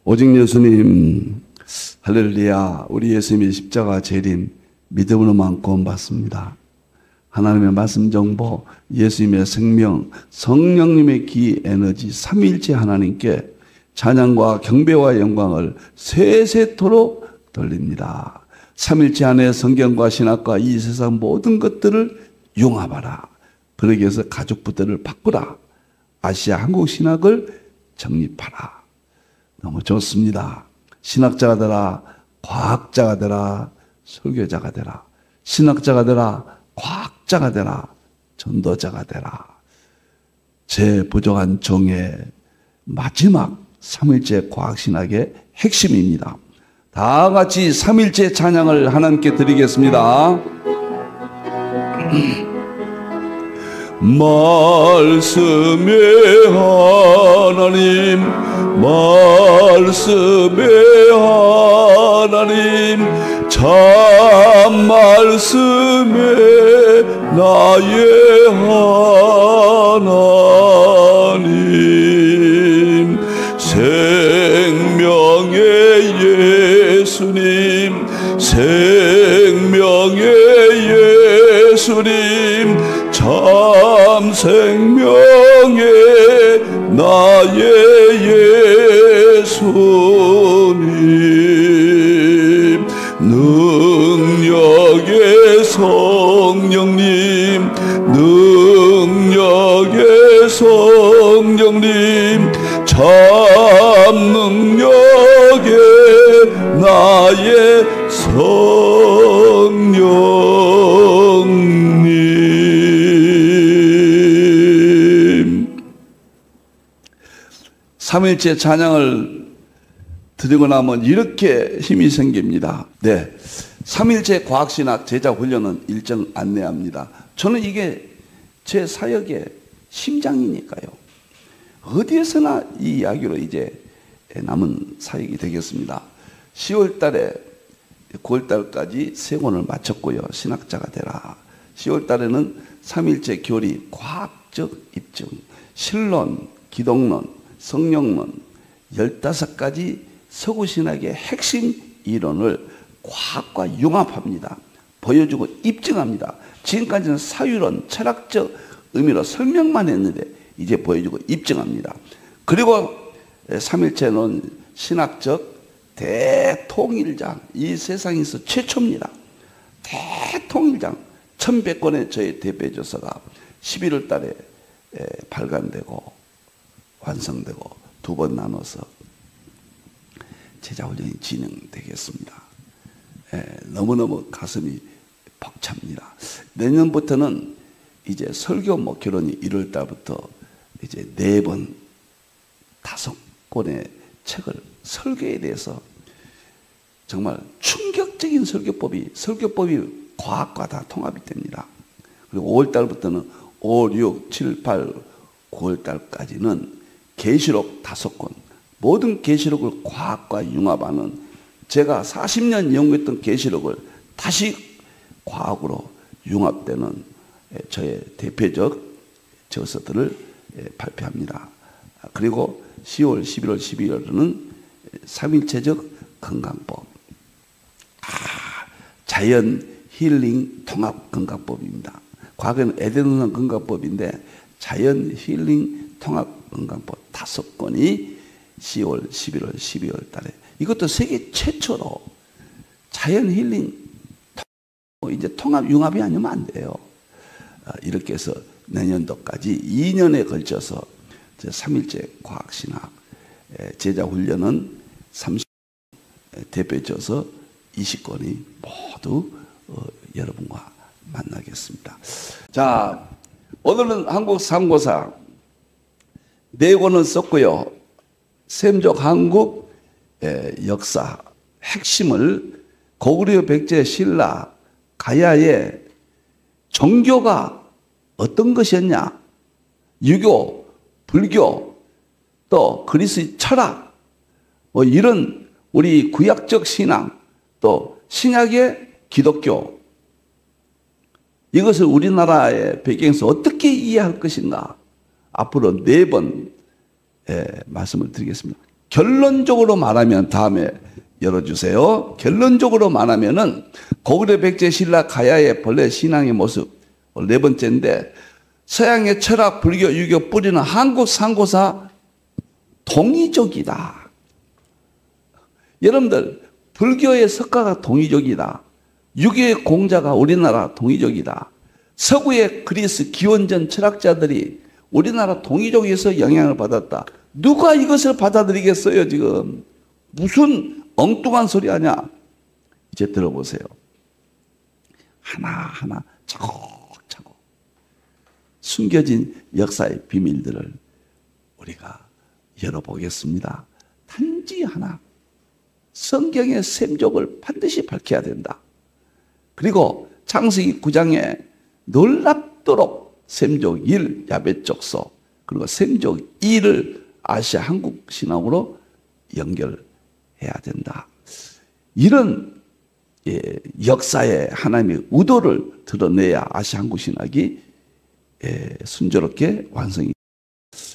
오직 예수님, 할렐루야. 우리 예수님의 십자가 재림 믿음으로만 구원받습니다. 하나님의 말씀 정보, 예수님의 생명, 성령님의 기 에너지, 삼위일체 하나님께 찬양과 경배와 영광을 세세토록 돌립니다. 삼위일체 안에 성경과 신학과 이 세상 모든 것들을 융합하라. 그러기 위해서 가족부들을 바꾸라. 아시아 한국 신학을 정립하라. 너무 좋습니다. 신학자가 되라, 과학자가 되라, 설교자가 되라. 신학자가 되라, 과학자가 되라, 전도자가 되라. 제 부족한 종의 마지막 삼일째 과학신학의 핵심입니다. 다 같이 삼일째 찬양을 하나님께 드리겠습니다. 말씀의 하나님, 말씀의 하나님, 참 말씀의 나의 하나님, 생명의 예수님, 생명의 예수님, 참 생명의 나의 예수님, 능력의 성령님, 능력의 성령님, 참 능력의 나의 성령님. 삼일째 찬양을 드리고 나면 이렇게 힘이 생깁니다. 네, 삼일째 과학신학 제자 훈련은 일정 안내합니다. 저는 이게 제 사역의 심장이니까요. 어디에서나 이 이야기로 이제 남은 사역이 되겠습니다. 10월 달에 9월 달까지 3권을 마쳤고요. 신학자가 되라. 10월 달에는 삼일째 교리, 과학적 입증, 신론, 기독론, 성령론 15가지 서구신학의 핵심 이론을 과학과 융합합니다. 보여주고 입증합니다. 지금까지는 사유론, 철학적 의미로 설명만 했는데 이제 보여주고 입증합니다. 그리고 삼일체는 신학적 대통일장, 이 세상에서 최초입니다. 대통일장 1100권의 저의 대표조서가 11월 달에 발간되고 완성되고 2번 나눠서 제자훈련이 진행되겠습니다. 너무너무 가슴이 벅찹니다. 내년부터는 이제 설교 목표론이 1월 달부터 이제 4번, 5권의 책을 설교에 대해서 정말 충격적인 설교법이 과학과 다 통합이 됩니다. 그리고 5월 달부터는 5, 6, 7, 8, 9월 달까지는 계시록 5권, 모든 계시록을 과학과 융합하는, 제가 40년 연구했던 계시록을 다시 과학으로 융합되는 저의 대표적 저서들을 발표합니다. 그리고 10월, 11월, 12월에는 삼일체적 건강법, 자연 힐링 통합 건강법입니다. 과거에는 에덴동 건강법인데 자연 힐링 통합 건강법 5권이 10월, 11월, 12월 달에, 이것도 세계 최초로 자연 힐링 이제 통합 융합이 아니면 안 돼요. 이렇게 해서 내년도까지 2년에 걸쳐서 삼일째 과학신학 제자훈련은 30 대표져서 20권이 모두 여러분과 만나겠습니다. 자, 오늘은 한국 상고사 4권을 썼고요. 셈족 한국 역사 핵심을 고구려 백제 신라 가야의 종교가 어떤 것이었냐, 유교, 불교, 또 그리스의 철학, 뭐 이런 우리 구약적 신앙, 또 신약의 기독교, 이것을 우리나라의 배경에서 어떻게 이해할 것인가, 앞으로 4번 말씀을 드리겠습니다. 결론적으로 말하면 다음에 열어주세요. 결론적으로 말하면은 고구려 백제 신라 가야의 본래 신앙의 모습 네 번째인데 서양의 철학, 불교, 유교 뿌리는 한국 상고사 동이족이다. 여러분들 불교의 석가가 동이족이다. 유교의 공자가 우리나라 동이족이다. 서구의 그리스 기원전 철학자들이 우리나라 동이족에서 영향을 받았다. 누가 이것을 받아들이겠어요 지금. 무슨 엉뚱한 소리 하냐. 이제 들어보세요. 하나하나 차곡차곡 숨겨진 역사의 비밀들을 우리가 열어보겠습니다. 단지 하나, 성경의 셈족을 반드시 밝혀야 된다. 그리고 창세기 9장에 놀랍도록 셈족 1 야베족서 그리고 셈족 2를 아시아 한국 신앙으로 연결해야 된다. 이런 역사의 하나님의 의도를 드러내야 아시아 한국 신학이 순조롭게 완성이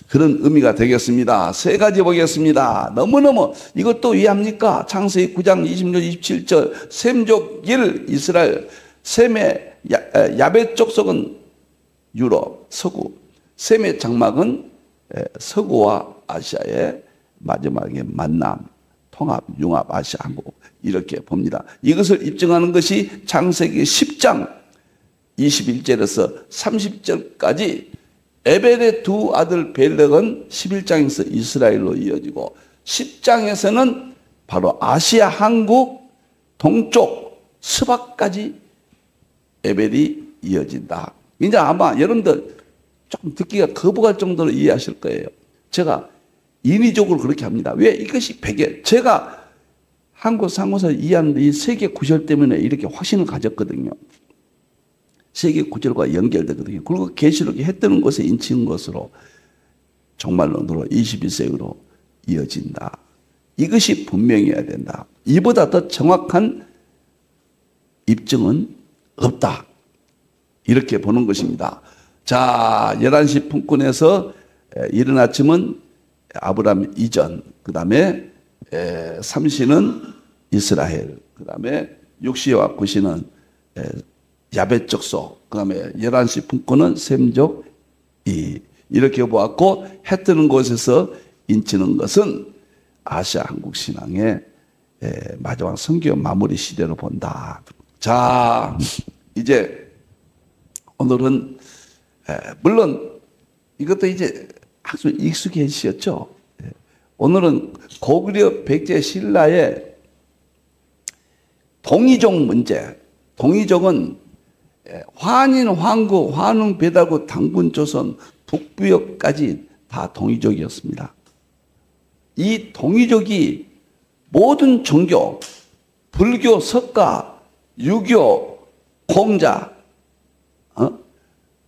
그런 의미가 되겠습니다. 세 가지 보겠습니다. 너무너무 이것도 이해합니까? 창세기 9장 26, 27절 셈족 1 이스라엘 셈의 야벳족속은 유럽, 서구 셈의 장막은 서구와 아시아의 마지막에 만남, 통합, 융합, 아시아 한국 이렇게 봅니다. 이것을 입증하는 것이 창세기 10장 21절에서 30절까지 에벨의 두 아들 벨렉은 11장에서 이스라엘로 이어지고 10장에서는 바로 아시아 한국 동쪽 스바까지 에벨이 이어진다. 이제 아마 여러분들 조금 듣기가 거부갈 정도로 이해하실 거예요. 제가 인위적으로 그렇게 합니다. 왜? 이것이 베개. 제가 한국 상고사를 이해하는데 이 세계 구절 때문에 이렇게 확신을 가졌거든요. 세계 구절과 연결되거든요. 그리고 계시록이 해 뜨는 곳에 인치는 것으로 종말론으로 21세기로 이어진다. 이것이 분명해야 된다. 이보다 더 정확한 입증은 없다. 이렇게 보는 것입니다. 자, 11시 품꾼에서 이른 아침은 아브라함 이전, 그 다음에 3시는 이스라엘, 그 다음에 6시와 9시는 야벳족속, 그 다음에 11시 품꾼은 셈족 2. 이렇게 보았고, 해 뜨는 곳에서 인치는 것은 아시아 한국 신앙의 마지막 성교 마무리 시대로 본다. 자, 이제 오늘은 물론 이것도 이제 아주 익숙해지셨죠. 오늘은 고구려 백제 신라의 동이족 문제. 동이족은 환인, 황구, 환웅, 배달구, 당군, 조선, 북부역까지 다 동이족이었습니다. 이 동이족이 모든 종교, 불교, 석가, 유교, 공자,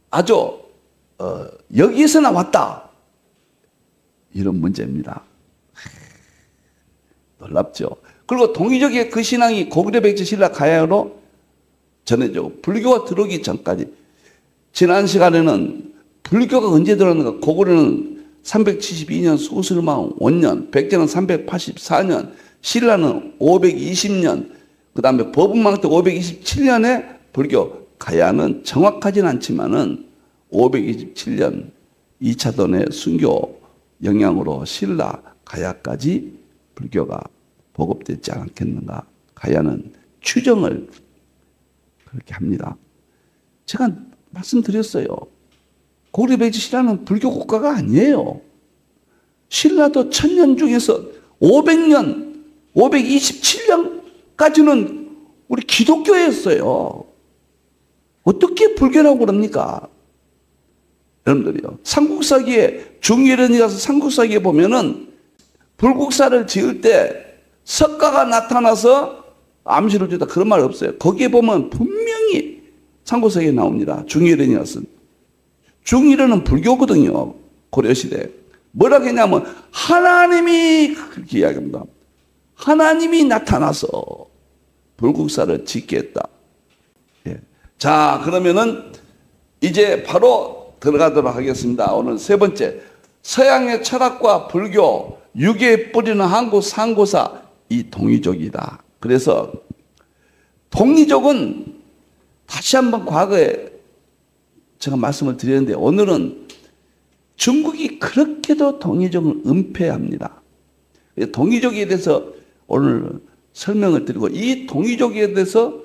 아주 여기에서 나왔다. 이런 문제입니다. 놀랍죠. 그리고 동이족의 그 신앙이 고구려 백제 신라 가야로 전해지고 불교가 들어오기 전까지 지난 시간에는 불교가 언제 들어왔는가. 고구려는 372년 수술망 원년, 백제는 384년, 신라는 520년, 그 다음에 법은망 때 527년에 불교, 가야는 정확하진 않지만은 527년 2차돈의 순교 영향으로 신라, 가야까지 불교가 보급됐지 않겠는가. 가야는 추정을 그렇게 합니다. 제가 말씀드렸어요. 고구려 백제 신라는 불교 국가가 아니에요. 신라도 1000년 중에서 500년, 527년까지는 우리 기독교였어요. 어떻게 불교라고 그럽니까? 여러분들이요. 삼국사기에 중일연이 가서 삼국사기에 보면은 불국사를 지을 때 석가가 나타나서 암시를 주다 그런 말 없어요. 거기에 보면 분명히 삼국사기에 나옵니다. 중일연이 가서. 중일연은 불교거든요. 고려시대. 뭐라고 했냐면 하나님이 그렇게 이야기합니다. 하나님이 나타나서 불국사를 짓게 했다. 예. 자, 그러면은 이제 바로 들어가도록 하겠습니다. 오늘 세 번째, 서양의 철학과 불교, 육의 뿌리는 한국 상고사 이 동이족이다. 그래서 동이족은 다시 한번 과거에 제가 말씀을 드렸는데 오늘은 중국이 그렇게도 동이족을 은폐합니다. 동이족에 대해서 오늘 설명을 드리고 이 동이족에 대해서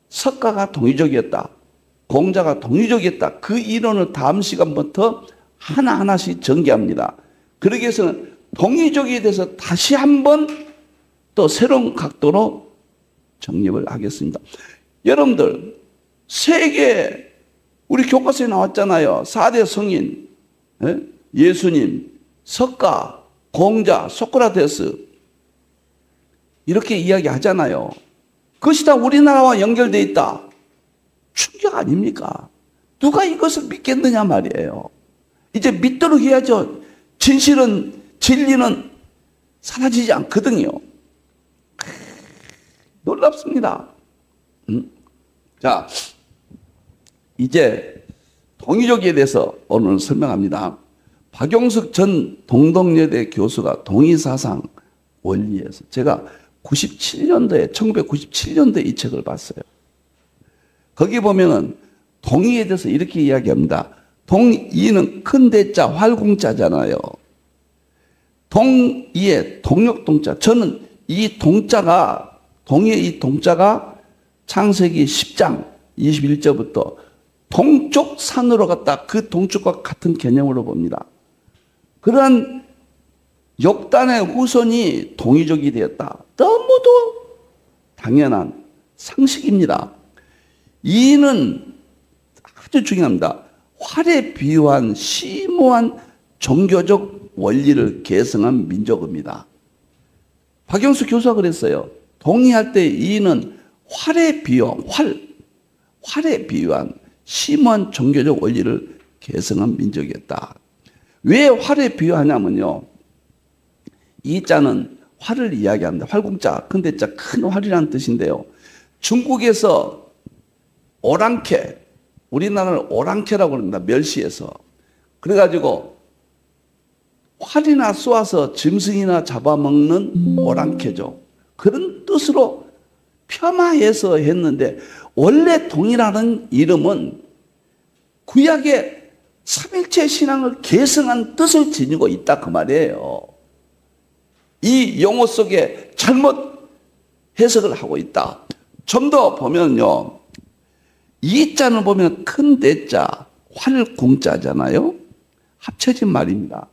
석가가 동이족이었다. 공자가 동이족이었다. 그 이론을 다음 시간부터 하나하나씩 전개합니다. 그러기 위해서는 동이족에 대해서 다시 한번 또 새로운 각도로 정립을 하겠습니다. 여러분들 세계 우리 교과서에 나왔잖아요. 4대 성인 예수님, 석가, 공자, 소크라테스 이렇게 이야기하잖아요. 그것이 다 우리나라와 연결되어 있다. 충격 아닙니까? 누가 이것을 믿겠느냐 말이에요. 이제 믿도록 해야죠. 진실은 진리는 사라지지 않거든요. 놀랍습니다. 자, 이제 동이족에 대해서 오늘 설명합니다. 박용석 전 동덕여대 교수가 동의사상 원리에서 제가 1997년도에 이 책을 봤어요. 거기 보면은 동의에 대해서 이렇게 이야기합니다. 동의는 큰 대자 활공자잖아요. 동의의 동력동자. 저는 이 동자가 동의의 이 동자가 창세기 10장 21절부터 동쪽 산으로 갔다. 그 동쪽과 같은 개념으로 봅니다. 그러한 욕단의 후손이 동이족이 되었다. 너무도 당연한 상식입니다. 이는 아주 중요합니다. 활에 비유한 심오한 종교적 원리를 계승한 민족입니다. 박영수 교수가 그랬어요. 동의할 때 이는 활에 비유한 심오한 종교적 원리를 계승한 민족이었다. 왜 활에 비유하냐면요. 이 자는 활을 이야기합니다. 활공자, 근데 자 큰 활이라는 뜻인데요. 중국에서 오랑캐, 우리나라는 오랑캐라고 합니다. 멸시해서. 그래가지고 활이나 쏘아서 짐승이나 잡아먹는 오랑캐죠. 그런 뜻으로 폄하해서 했는데 원래 동이라는 이름은 구약의 삼일체 신앙을 계승한 뜻을 지니고 있다 그 말이에요. 이 용어 속에 잘못 해석을 하고 있다. 좀 더 보면요. 이 자는 보면 큰 대자, 활공자잖아요. 합쳐진 말입니다.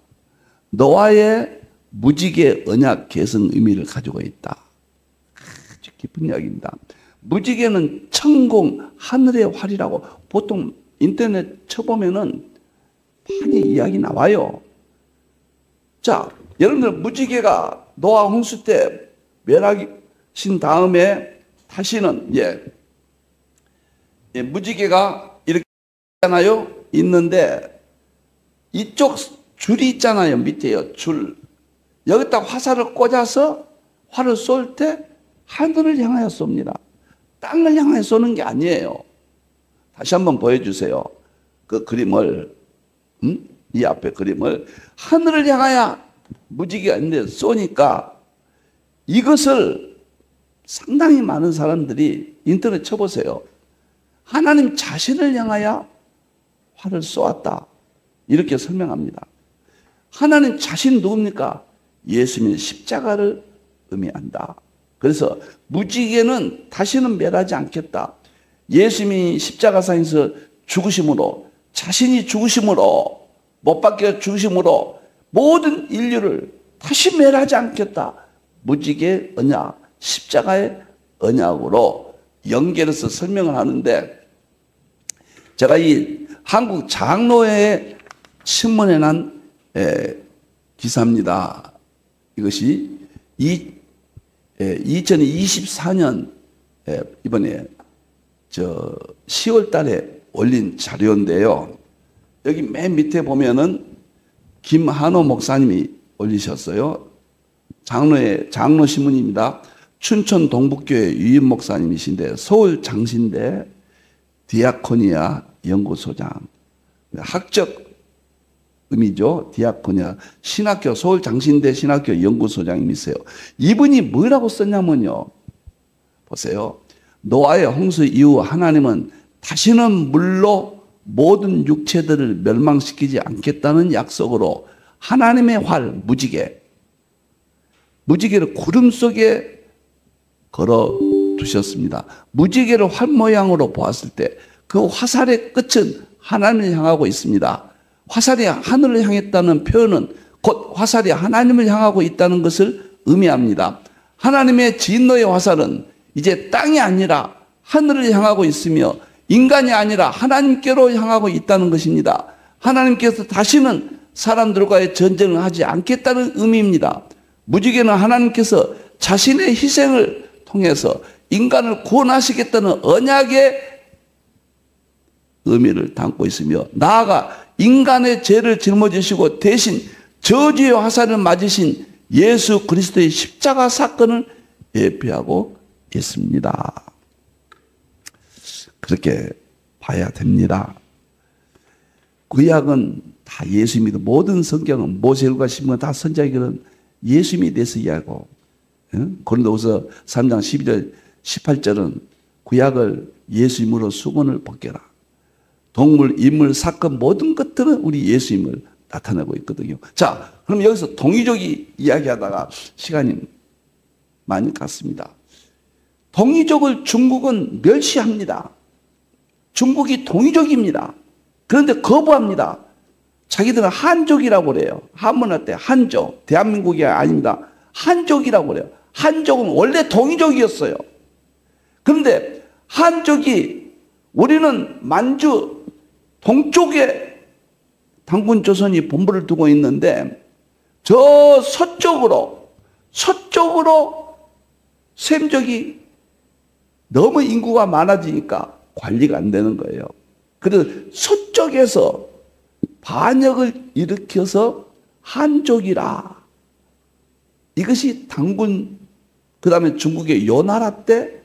너와의 무지개 언약 계승 의미를 가지고 있다. 아주 깊은 이야기입니다. 무지개는 천공, 하늘의 활이라고 보통 인터넷 쳐보면은 많이 이야기 나와요. 자, 여러분들 무지개가 노아 홍수 때 멸하신 다음에 다시는 무지개가 이렇게 있잖아요. 있는데 이쪽 줄이 있잖아요. 밑에요. 줄. 여기다 화살을 꽂아서 활을 쏠 때 하늘을 향하여 쏩니다. 땅을 향하여 쏘는 게 아니에요. 다시 한번 보여주세요. 그 그림을 이 앞에 그림을 하늘을 향하여 무지개가 있는데 쏘니까 이것을 상당히 많은 사람들이 인터넷 쳐보세요. 하나님 자신을 향하여 활을 쏘았다. 이렇게 설명합니다. 하나님 자신 누굽니까? 예수님의 십자가를 의미한다. 그래서 무지개는 다시는 멸하지 않겠다. 예수님이 십자가상에서 죽으심으로 자신이 죽으심으로 못 박혀 죽으심으로 모든 인류를 다시 멸하지 않겠다. 무지개 언약, 십자가의 언약으로 연결해서 설명을 하는데 제가 이 한국 장로회 신문에 난 기사입니다. 이것이 2024년 이번에 10월 달에 올린 자료인데요. 여기 맨 밑에 보면은 김한호 목사님이 올리셨어요. 장로 신문입니다. 춘천 동북교회 유임 목사님이신데 서울 장신대 디아코니아 연구소장, 학적 의미죠. 디아코니아. 신학교, 서울장신대 신학교 연구소장님이세요. 이분이 뭐라고 썼냐면요. 보세요. 노아의 홍수 이후 하나님은 다시는 물로 모든 육체들을 멸망시키지 않겠다는 약속으로 하나님의 활, 무지개를 구름 속에 걸어 두셨습니다. 무지개를 활 모양으로 보았을 때 그 화살의 끝은 하나님을 향하고 있습니다. 화살이 하늘을 향했다는 표현은 곧 화살이 하나님을 향하고 있다는 것을 의미합니다. 하나님의 진노의 화살은 이제 땅이 아니라 하늘을 향하고 있으며 인간이 아니라 하나님께로 향하고 있다는 것입니다. 하나님께서 다시는 사람들과의 전쟁을 하지 않겠다는 의미입니다. 무지개는 하나님께서 자신의 희생을 통해서 인간을 구원하시겠다는 언약의 의미를 담고 있으며 나아가 인간의 죄를 짊어지시고 대신 저주의 화살을 맞으신 예수 그리스도의 십자가 사건을 예표하고 있습니다. 그렇게 봐야 됩니다. 구약은 다 예수입니다. 모든 성경은 모세율과 신문 다 선지자들은 예수님에 대해서 이야기하고 고린도후서 3장 12절 18절은 구약을 예수님으로 수건을 벗겨라. 동물, 인물, 사건 모든 것들은 우리 예수님을 나타내고 있거든요. 자, 그럼 여기서 동이족이 이야기하다가 시간이 많이 갔습니다. 동이족을 중국은 멸시합니다. 중국이 동이족입니다. 그런데 거부합니다. 자기들은 한족이라고 그래요. 한문할 때 한족, 대한민국이 아닙니다. 한족이라고 그래요. 한족은 원래 동이족이었어요. 그런데 한족이 우리는 만주 동쪽에 당군 조선이 본부를 두고 있는데 저 서쪽으로 샘족이 너무 인구가 많아지니까 관리가 안 되는 거예요. 그래서 서쪽에서 반역을 일으켜서 한족이라. 이것이 당군 그 다음에 중국의 요나라 때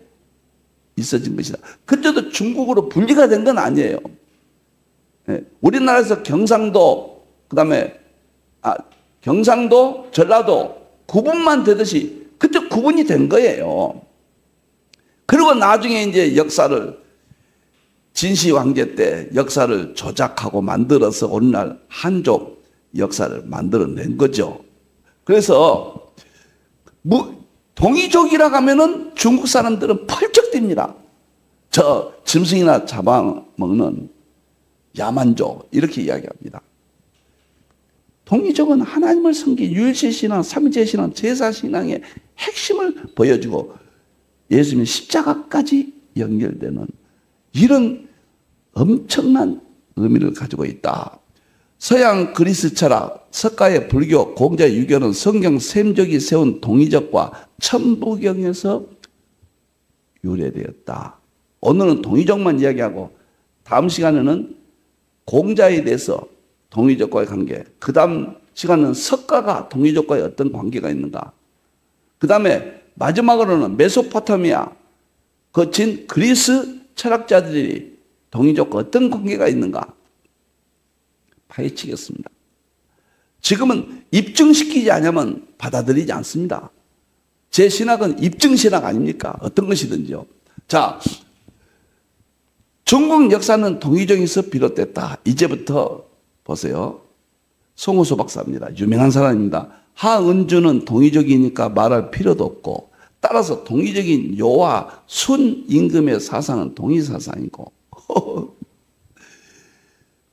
있어진 것이다. 그때도 중국으로 분리가 된 건 아니에요. 우리나라에서 경상도 그 다음에 경상도 전라도 구분만 되듯이 그때 구분이 된 거예요. 그리고 나중에 이제 역사를 진시 황제 때 역사를 조작하고 만들어서 오늘날 한족 역사를 만들어낸 거죠. 그래서 동이족이라고 하면은 중국 사람들은 펄쩍 뜁니다. 저 짐승이나 잡아먹는 야만족 이렇게 이야기합니다. 동이족은 하나님을 섬긴 유일신앙, 삼위일체신앙, 제사신앙의 핵심을 보여주고 예수님의 십자가까지 연결되는 이런 엄청난 의미를 가지고 있다. 서양 그리스 철학, 석가의 불교, 공자의 유교는 성경 샘족이 세운 동이족과 천부경에서 유래되었다. 오늘은 동이족만 이야기하고 다음 시간에는 공자에 대해서 동이족과의 관계, 그 다음 시간은 석가가 동이족과의 어떤 관계가 있는가, 그 다음에 마지막으로는 메소포타미아 거친 그리스 철학자들이 동이족과 어떤 관계가 있는가 파헤치겠습니다. 지금은 입증시키지 않으면 받아들이지 않습니다. 제 신학은 입증신학 아닙니까? 어떤 것이든지요. 자, 중국 역사는 동이족에서 비롯됐다. 이제부터 보세요. 송우소 박사입니다. 유명한 사람입니다. 하은주는 동이족이니까 말할 필요도 없고, 따라서 동이적인 요와 순 임금의 사상은 동이사상이고,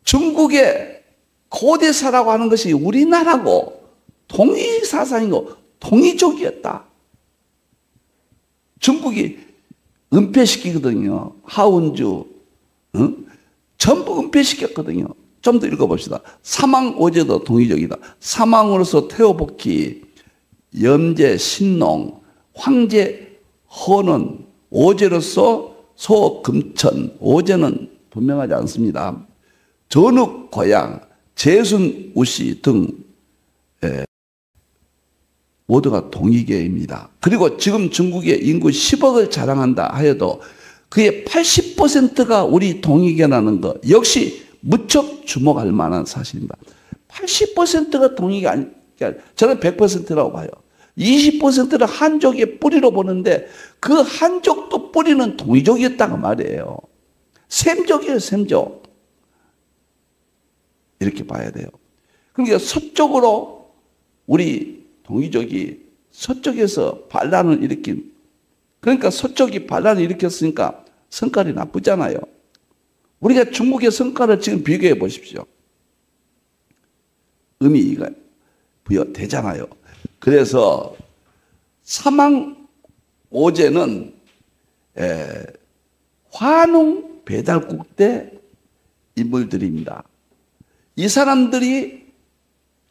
중국의 고대사라고 하는 것이 우리나라고 동이사상이고 동이족이었다. 중국이 은폐시키거든요. 하운주 전부 은폐시켰거든요. 좀 더 읽어봅시다. 사망오제도 동이족이다. 사망으로서 태호복희, 염제 신농, 황제 허는, 오제로서 소금천, 오제는 분명하지 않습니다. 전욱 고양, 재순 우씨 등 모두가 동이계입니다. 그리고 지금 중국의 인구 10억을 자랑한다 하여도 그의 80%가 우리 동이계라는 것 역시 무척 주목할 만한 사실입니다. 80%가 동의가 아니, 저는 100%라고 봐요. 20%를 한족의 뿌리로 보는데 그 한족도 뿌리는 동이족이었다고 말이에요. 셈족이에요, 셈족. 이렇게 봐야 돼요. 그러니까 서쪽으로 우리 동이족이 서쪽에서 반란을 일으킨, 그러니까 서쪽이 반란을 일으켰으니까 성깔이 나쁘잖아요. 우리가 중국의 성깔을 지금 비교해 보십시오. 의미가 부여되잖아요. 그래서 사망 오제는 환웅 배달국대 인물들입니다. 이 사람들이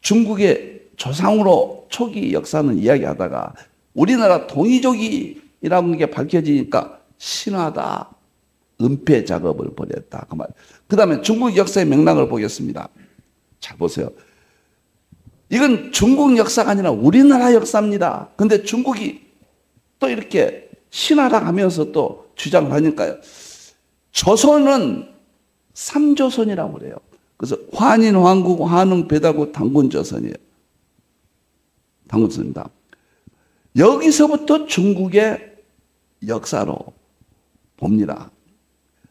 중국의 조상으로 초기 역사는 이야기하다가 우리나라 동이족이라는 게 밝혀지니까 신화다, 은폐 작업을 벌였다. 그 다음에 중국 역사의 맥락을 보겠습니다. 잘 보세요. 이건 중국 역사가 아니라 우리나라 역사입니다. 근데 중국이 또 이렇게 신화라 하면서 또 주장을 하니까요. 조선은 삼조선이라고 그래요. 그래서 환인, 환국, 환웅, 배다국, 당군조선이에요. 당군조선입니다. 여기서부터 중국의 역사로 봅니다.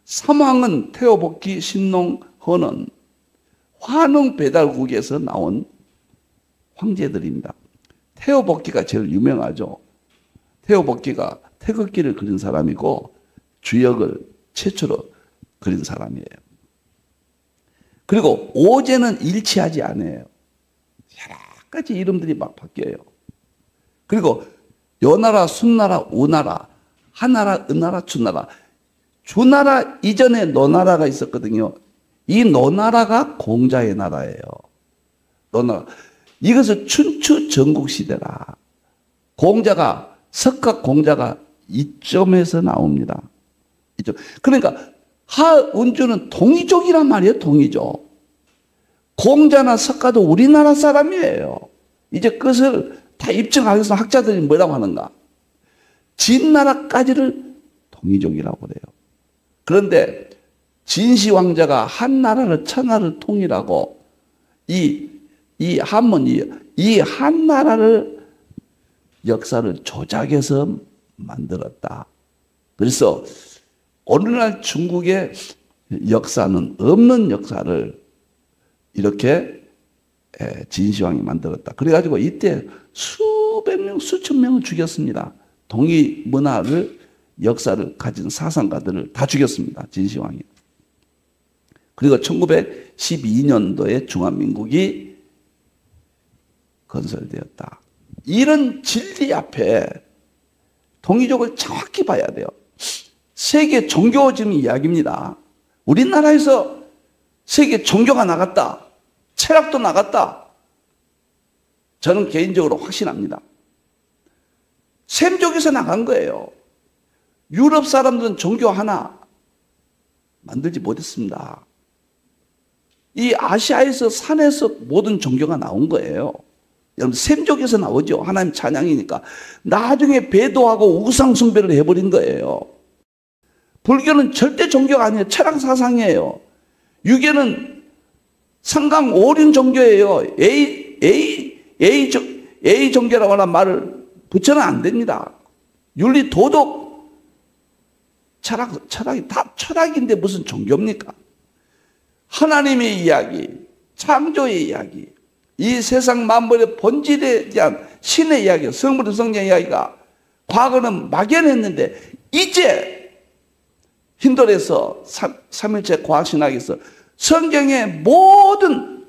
삼왕은 태호복기, 신농, 헌은 환웅, 배달국에서 나온 황제들입니다. 태호복기가 제일 유명하죠. 태호복기가 태극기를 그린 사람이고 주역을 최초로 그린 사람이에요. 그리고 오제는 일치하지 않아요. 여러 가지 이름들이 막 바뀌어요. 그리고 여나라, 순나라, 우나라, 하나라, 은나라, 주나라. 주나라 이전에 노나라가 있었거든요. 이 노나라가 공자의 나라예요. 노나라. 이것은 춘추 전국시대라. 공자가, 석각 공자가 이점에서 나옵니다. 이점. 그러니까 하운주는 동이족이란 말이에요. 동이족. 공자나 석가도 우리나라 사람이에요. 이제 그것을 다 입증하기 위해서 학자들이 뭐라고 하는가? 진나라까지를 동이족이라고 그래요. 그런데 진시황자가 한나라를 천하를 통일하고 이 한나라를 역사를 조작해서 만들었다. 그래서 오늘날 중국의 역사는 없는 역사를 이렇게 진시황이 만들었다. 그래가지고 이때 수백 명, 수천 명을 죽였습니다. 동이 문화를, 역사를 가진 사상가들을 다 죽였습니다. 진시황이. 그리고 1912년도에 중화민국이 건설되었다. 이런 진리 앞에 동이족을 정확히 봐야 돼요. 세계 종교지금 이야기입니다. 우리나라에서 세계 종교가 나갔다. 철학도 나갔다. 저는 개인적으로 확신합니다. 셈족에서 나간 거예요. 유럽 사람들은 종교 하나 만들지 못했습니다. 이 아시아에서 산에서 모든 종교가 나온 거예요. 여러분 셈족에서 나오죠. 하나님 찬양이니까. 나중에 배도하고 우상 숭배를 해버린 거예요. 불교는 절대 종교가 아니에요. 철학 사상이에요. 유교는 상강 오륜 종교예요. A 종교라고 하는 말을 붙여는 안 됩니다. 윤리, 도덕, 철학이 다 철학인데 무슨 종교입니까? 하나님의 이야기, 창조의 이야기, 이 세상 만물의 본질에 대한 신의 이야기, 성부의 성령의 이야기가 과거는 막연했는데 이제 힌두에서 삼일체 과학신학에서 성경의 모든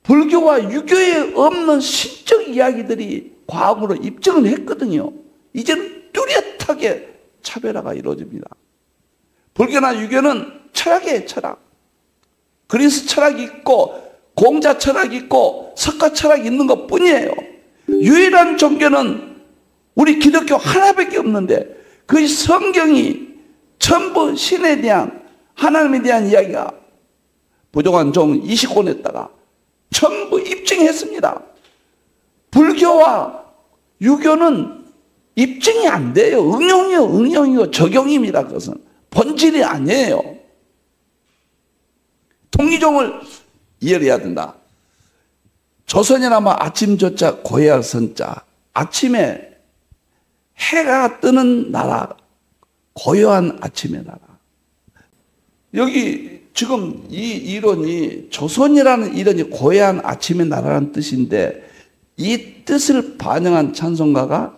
불교와 유교에 없는 신적 이야기들이 과학으로 입증을 했거든요. 이제는 뚜렷하게 차별화가 이루어집니다. 불교나 유교는 철학이에요, 철학. 그리스 철학이 있고 공자 철학이 있고 석가 철학이 있는 것 뿐이에요. 유일한 종교는 우리 기독교 하나밖에 없는데 그 성경이 전부 신에 대한 하나님에 대한 이야기가 부족한 종 20권에다가 전부 입증했습니다. 불교와 유교는 입증이 안 돼요. 응용이요. 적용입니다. 그것은 본질이 아니에요. 통이종을 이해해야 된다. 조선이라면 아침조자 고해할 선자. 아침에 해가 뜨는 나라, 고요한 아침의 나라. 여기 지금 이 이론이 조선이라는 이론이 고요한 아침의 나라라는 뜻인데 이 뜻을 반영한 찬송가가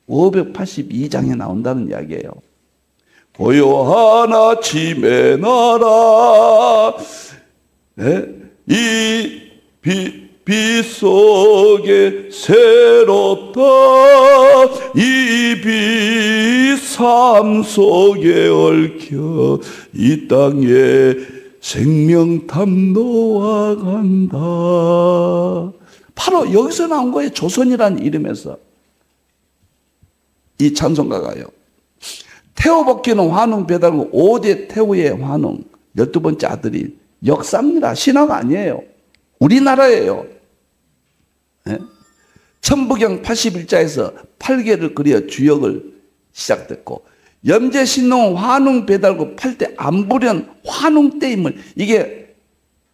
582장에 나온다는 이야기예요. 고요한 아침의 나라, 이 빛 속에 새롭다, 이 빛 삶 속에 얽혀 이 땅에 생명탐 놓아간다. 바로 여기서 나온 거예요. 조선이라는 이름에서. 이 찬송가가요. 태호복귀는 환웅 배달고 5대 태후의 환웅 12번째 아들이 역사입니다. 신화가 아니에요. 우리나라예요. 네? 천부경 81자에서 8개를 그려 주역을 시작됐고 염제신농 환웅 배달고 8대 안부련 환웅 때임을 이게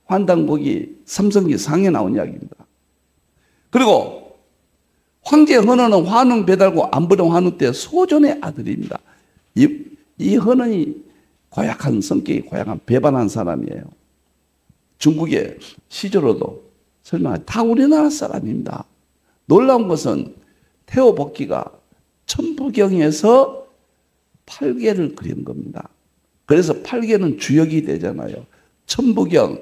환단곡이 삼성기 상에 나온 이야기입니다. 그리고 황제 헌원은 환웅 배달고 안부련 환웅 때 소존의 아들입니다. 이 헌원이 고약한 성격이 고약한 배반한 사람이에요. 중국의 시조로도 설명할 다 우리나라 사람입니다. 놀라운 것은 태호복귀가 천부경에서 8개를 그린 겁니다. 그래서 8개는 주역이 되잖아요. 천부경,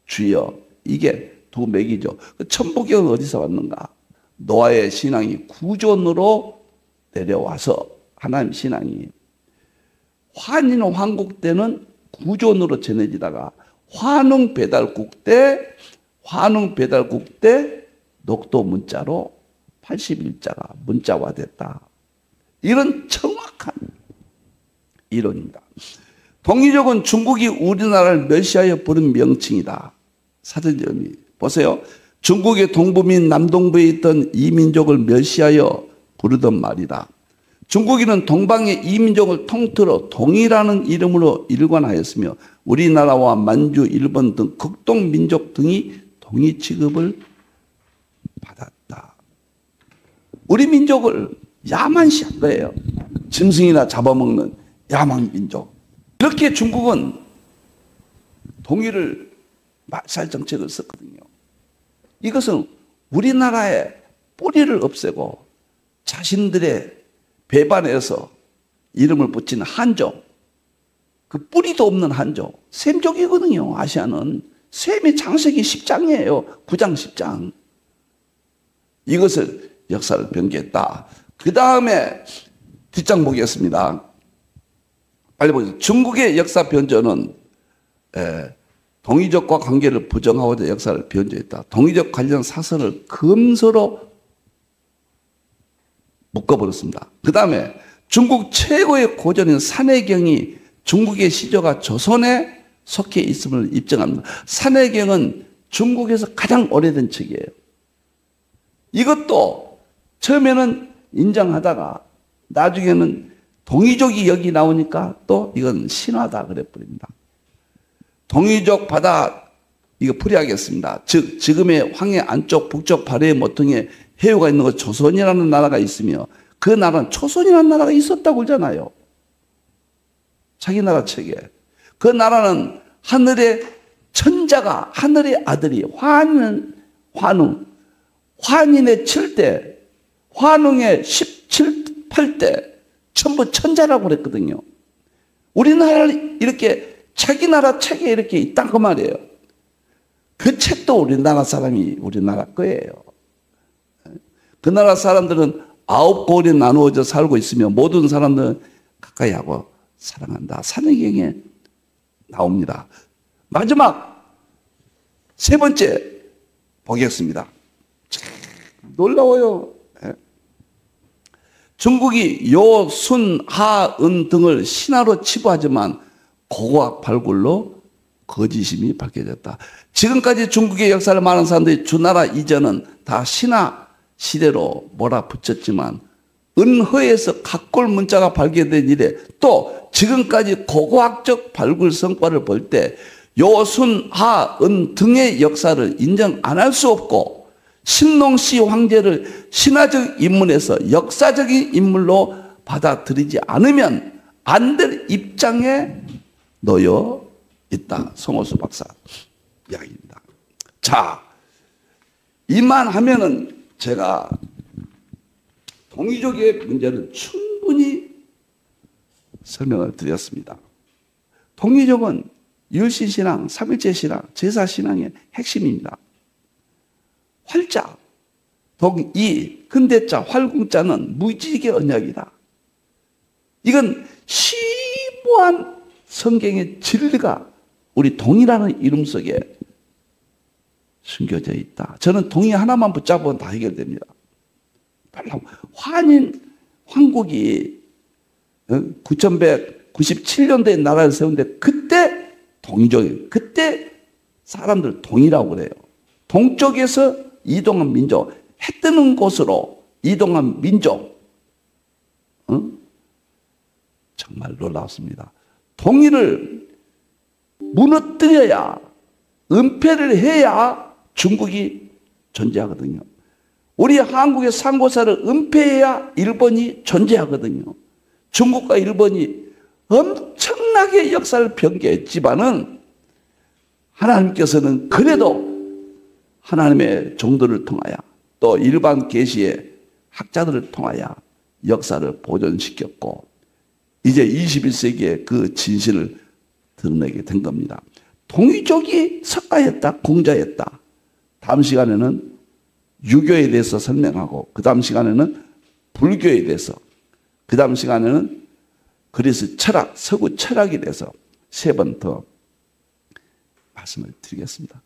주역, 이게 두 맥이죠. 천부경은 어디서 왔는가? 노아의 신앙이 구존으로 내려와서 하나님 신앙이 환인 황국 때는 구존으로 전해지다가 환웅 배달국 때 녹도 문자로 81자가 문자화됐다. 이런 정확한 이론입니다. 동이족은 중국이 우리나라를 멸시하여 부른 명칭이다. 사전점이 보세요. 중국의 동부 및 남동부에 있던 이민족을 멸시하여 부르던 말이다. 중국인은 동방의 이민족을 통틀어 동이라는 이름으로 일관하였으며 우리나라와 만주, 일본 등 극동 민족 등이 동이 취급을 받았다. 우리 민족을 야만시한 거예요. 짐승이나 잡아먹는 야만 민족. 이렇게 중국은 동이를 말살 정책을 썼거든요. 이것은 우리나라의 뿌리를 없애고 자신들의 배반해서 이름을 붙인 한족, 그 뿌리도 없는 한족, 셈족이거든요. 아시아는 셈이 창세기 10장이에요. 9장 10장. 이것을 역사를 변개했다. 그 다음에 뒷장 보겠습니다. 빨리 보세요. 중국의 역사 변조는 동이족과 관계를 부정하고자 역사를 변조했다. 동이족 관련 사설을 금서로 묶어버렸습니다. 그 다음에 중국 최고의 고전인 산해경이 중국의 시조가 조선에 속해 있음을 입증합니다. 산해경은 중국에서 가장 오래된 책이에요. 이것도 처음에는 인정하다가 나중에는 동이족이 여기 나오니까 또 이건 신화다 그래버립니다. 동이족 바다 이거 풀이하겠습니다. 즉 지금의 황해 안쪽 북쪽 발해의 모퉁이에 해유가 있는 것 조선이라는 나라가 있으며 그 나라는 초선이라는 나라가 있었다고 그러잖아요. 자기 나라 책에. 그 나라는 하늘의 천자가 하늘의 아들이 환웅의 7대 환웅의 17, 8대 전부 천자라고 그랬거든요. 우리나라를 이렇게 자기 나라 책에 이렇게 있다 그 말이에요. 그 책도 우리나라 사람이 우리나라 거예요. 그 나라 사람들은 9고을에 나누어져 살고 있으며 모든 사람들은 가까이 하고 사랑한다. 산해경에 나옵니다. 마지막 세 번째 보겠습니다. 참 놀라워요. 중국이 요, 순, 하, 은 등을 신화로 치부하지만 고고학 발굴로 거짓임이 밝혀졌다. 지금까지 중국의 역사를 말하는 사람들이 주나라 이전은 다 신화 시대로 몰아붙였지만 은허에서 각골 문자가 발견된 이래 또 지금까지 고고학적 발굴 성과를 볼 때 요, 순, 하, 은 등의 역사를 인정 안 할 수 없고 신농시 황제를 신화적 인물에서 역사적인 인물로 받아들이지 않으면 안 될 입장에 놓여 있다. 송호수 박사 이야기입니다. 자, 이만하면은 제가 동이족의 문제는 충분히 설명을 드렸습니다. 동이족은 율신신앙, 삼일체신앙, 제사신앙의 핵심입니다. 활자, 동이, 근대자, 활궁자는 무지개 언약이다. 이건 심오한 성경의 진리가 우리 동이라는 이름 속에 숨겨져 있다. 저는 동이 하나만 붙잡으면 다 해결됩니다. 황국이 9197년도에 나라를 세운데 그때 동이족이에요. 그때 사람들 동이라고 그래요. 동쪽에서 이동한 민족, 해 뜨는 곳으로 이동한 민족. 정말 놀랍습니다. 동이를 무너뜨려야, 은폐를 해야 중국이 존재하거든요. 우리 한국의 상고사를 은폐해야 일본이 존재하거든요. 중국과 일본이 엄청나게 역사를 변개했지만은 하나님께서는 그래도 하나님의 종들을 통하여 또 일반 계시의 학자들을 통하여 역사를 보존시켰고 이제 21세기에 그 진실을 드러내게 된 겁니다. 동이족이 석가였다, 공자였다. 다음 시간에는 유교에 대해서 설명하고 그 다음 시간에는 불교에 대해서 그 다음 시간에는 그리스 철학, 서구 철학에 대해서 3번 더 말씀을 드리겠습니다.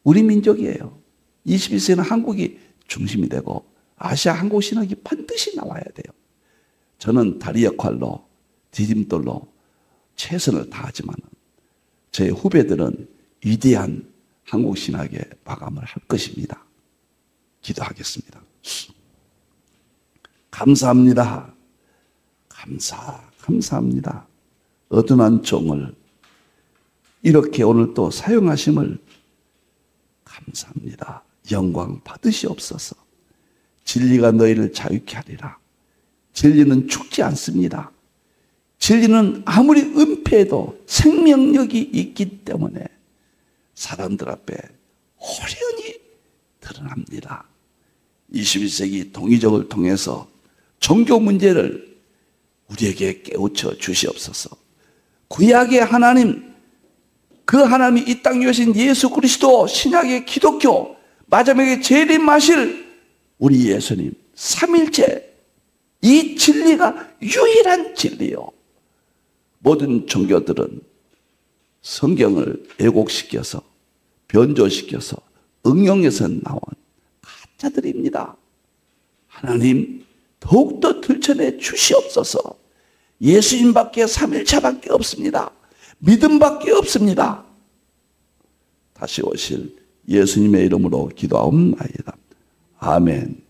우리 민족이에요. 21세기는 한국이 중심이 되고 아시아 한국 신학이 반드시 나와야 돼요. 저는 다리 역할로 디딤돌로 최선을 다하지만 제 후배들은 위대한 한국 신학의 마감을 할 것입니다. 기도하겠습니다. 감사합니다. 감사합니다. 어둔한 종을 이렇게 오늘 또 사용하심을 감사합니다. 영광 받으시옵소서. 진리가 너희를 자유케 하리라. 진리는 죽지 않습니다. 진리는 아무리 은폐해도 생명력이 있기 때문에 사람들 앞에 호련히 드러납니다. 21세기 동이족을 통해서 종교 문제를 우리에게 깨우쳐 주시옵소서. 구약의 하나님, 그 하나님이 이 땅에 오신 예수 그리스도, 신약의 기독교, 마지막에 재림하실 우리 예수님, 삼일체, 이 진리가 유일한 진리요. 모든 종교들은 성경을 왜곡시켜서 변조시켜서 응용해서 나온 가짜들입니다. 하나님 더욱더 들춰내 주시옵소서. 예수님밖에 삼일체밖에 없습니다. 믿음밖에 없습니다. 다시 오실 예수님의 이름으로 기도하옵나이다. 아멘.